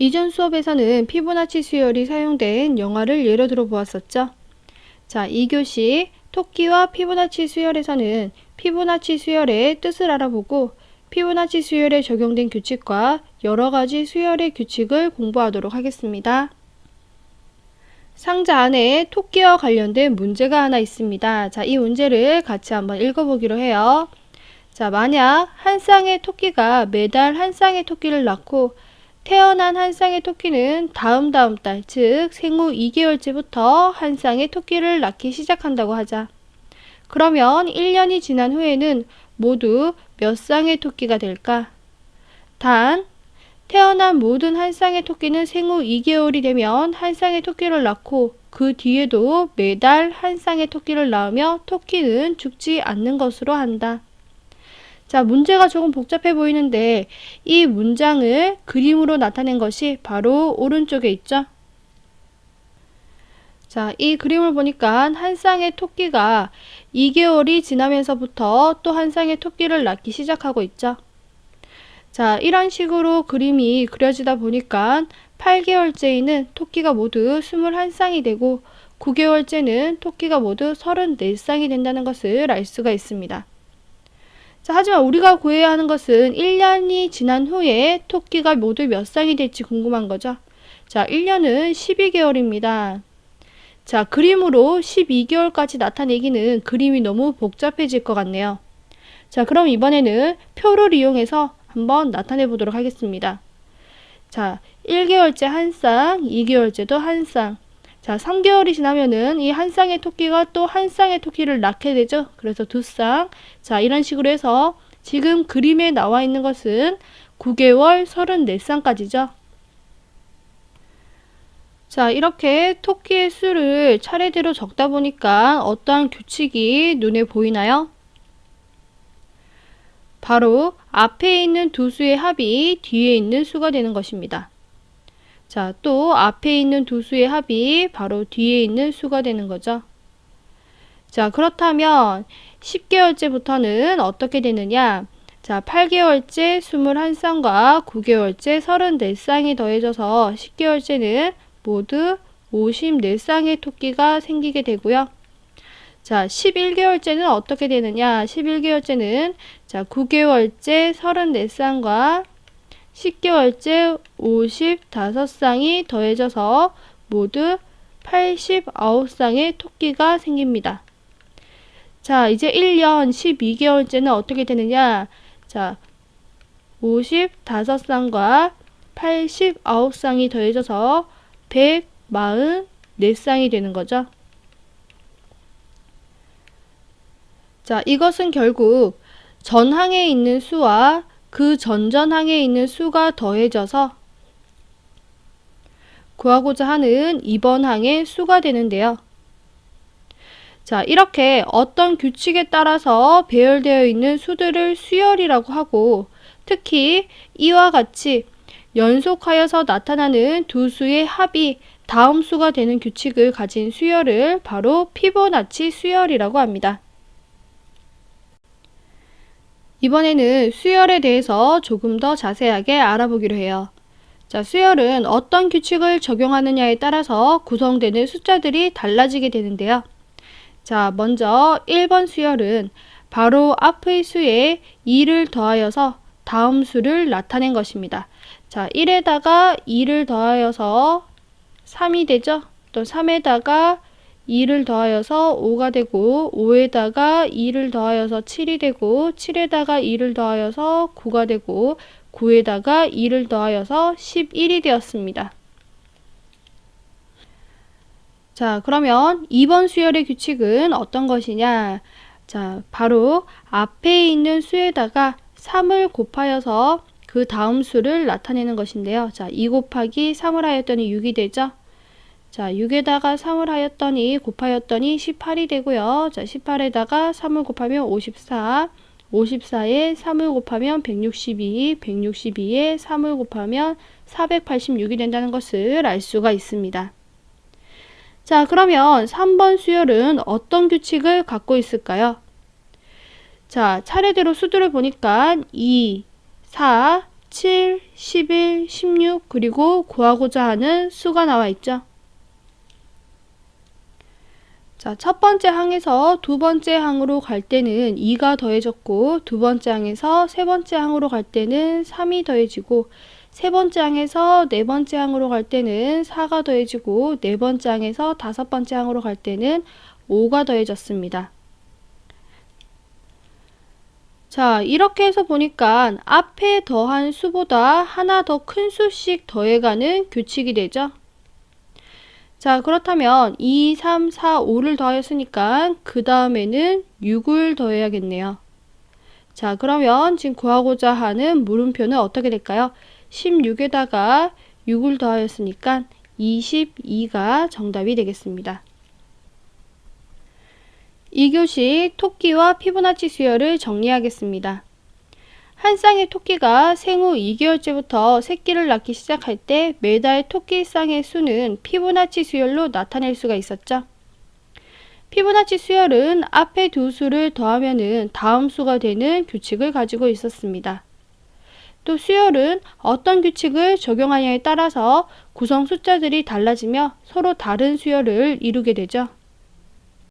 이전 수업에서는 피보나치 수열이 사용된 영화를 예로 들어 보았었죠. 자, 2교시 토끼와 피보나치 수열에서는 피보나치 수열의 뜻을 알아보고 피보나치 수열에 적용된 규칙과 여러 가지 수열의 규칙을 공부하도록 하겠습니다. 상자 안에 토끼와 관련된 문제가 하나 있습니다. 자, 이 문제를 같이 한번 읽어보기로 해요. 자, 만약 한 쌍의 토끼가 매달 한 쌍의 토끼를 낳고 태어난 한 쌍의 토끼는 다음 달, 즉 생후 2개월째부터 한 쌍의 토끼를 낳기 시작한다고 하자. 그러면 1년이 지난 후에는 모두 몇 쌍의 토끼가 될까? 단, 태어난 모든 한 쌍의 토끼는 생후 2개월이 되면 한 쌍의 토끼를 낳고 그 뒤에도 매달 한 쌍의 토끼를 낳으며 토끼는 죽지 않는 것으로 한다. 자, 문제가 조금 복잡해 보이는데 이 문장을 그림으로 나타낸 것이 바로 오른쪽에 있죠. 자, 이 그림을 보니까 한 쌍의 토끼가 2개월이 지나면서부터 또 한 쌍의 토끼를 낳기 시작하고 있죠. 자, 이런 식으로 그림이 그려지다 보니까 8개월째에는 토끼가 모두 21쌍이 되고 9개월째는 토끼가 모두 34쌍이 된다는 것을 알 수가 있습니다. 자, 하지만 우리가 구해야 하는 것은 1년이 지난 후에 토끼가 모두 몇 쌍이 될지 궁금한 거죠. 자, 1년은 12개월입니다. 자, 그림으로 12개월까지 나타내기는 그림이 너무 복잡해질 것 같네요. 자, 그럼 이번에는 표를 이용해서 한번 나타내 보도록 하겠습니다. 자, 1개월째 한 쌍, 2개월째도 한 쌍. 자, 3개월이 지나면은 이 한 쌍의 토끼가 또 한 쌍의 토끼를 낳게 되죠. 그래서 두 쌍. 자, 이런 식으로 해서 지금 그림에 나와 있는 것은 9개월 34쌍까지죠. 자, 이렇게 토끼의 수를 차례대로 적다 보니까 어떠한 규칙이 눈에 보이나요? 바로 앞에 있는 두 수의 합이 뒤에 있는 수가 되는 것입니다. 자, 또 앞에 있는 두 수의 합이 바로 뒤에 있는 수가 되는 거죠. 자, 그렇다면 10개월째부터는 어떻게 되느냐? 자, 8개월째 21쌍과 9개월째 34쌍이 더해져서 10개월째는 모두 54쌍의 토끼가 생기게 되고요. 자, 11개월째는 어떻게 되느냐? 11개월째는 자, 9개월째 34쌍과 10개월째 55쌍이 더해져서 모두 89쌍의 토끼가 생깁니다. 자, 이제 1년 12개월째는 어떻게 되느냐? 자, 55쌍과 89쌍이 더해져서 144쌍이 되는 거죠. 자, 이것은 결국 전항에 있는 수와 그 전전항에 있는 수가 더해져서 구하고자 하는 이번 항의 수가 되는데요. 자, 이렇게 어떤 규칙에 따라서 배열되어 있는 수들을 수열이라고 하고 특히 이와 같이 연속하여서 나타나는 두 수의 합이 다음 수가 되는 규칙을 가진 수열을 바로 피보나치 수열이라고 합니다. 이번에는 수열에 대해서 조금 더 자세하게 알아보기로 해요. 자, 수열은 어떤 규칙을 적용하느냐에 따라서 구성되는 숫자들이 달라지게 되는데요. 자, 먼저 1번 수열은 바로 앞의 수에 2를 더하여서 다음 수를 나타낸 것입니다. 자, 1에다가 2를 더하여서 3이 되죠. 또 3에다가 2를 더하여서 5가 되고 5에다가 2를 더하여서 7이 되고 7에다가 2를 더하여서 9가 되고 9에다가 2를 더하여서 11이 되었습니다. 자, 그러면 2번 수열의 규칙은 어떤 것이냐? 자, 바로 앞에 있는 수에다가 3을 곱하여서 그 다음 수를 나타내는 것인데요. 자, 2 곱하기 3을 하였더니 6이 되죠. 자, 6에다가 3을 하였더니 곱하였더니 18이 되고요. 자, 18에다가 3을 곱하면 54, 54에 3을 곱하면 162, 162에 3을 곱하면 486이 된다는 것을 알 수가 있습니다. 자, 그러면 3번 수열은 어떤 규칙을 갖고 있을까요? 자, 차례대로 수들을 보니까 2, 4, 7, 11, 16 그리고 구하고자 하는 수가 나와 있죠. 자, 첫 번째 항에서 두 번째 항으로 갈 때는 2가 더해졌고 두 번째 항에서 세 번째 항으로 갈 때는 3이 더해지고 세 번째 항에서 네 번째 항으로 갈 때는 4가 더해지고 네 번째 항에서 다섯 번째 항으로 갈 때는 5가 더해졌습니다. 자, 이렇게 해서 보니까 앞에 더한 수보다 하나 더 큰 수씩 더해가는 규칙이 되죠. 자, 그렇다면 2, 3, 4, 5를 더하였으니까 그 다음에는 6을 더해야겠네요. 자, 그러면 지금 구하고자 하는 물음표는 어떻게 될까요? 16에다가 6을 더하였으니까 22가 정답이 되겠습니다. 2교시 토끼와 피보나치 수열을 정리하겠습니다. 한 쌍의 토끼가 생후 2개월째부터 새끼를 낳기 시작할 때 매달 토끼 쌍의 수는 피보나치 수열로 나타낼 수가 있었죠. 피보나치 수열은 앞에 두 수를 더하면은 다음 수가 되는 규칙을 가지고 있었습니다. 또 수열은 어떤 규칙을 적용하냐에 따라서 구성 숫자들이 달라지며 서로 다른 수열을 이루게 되죠.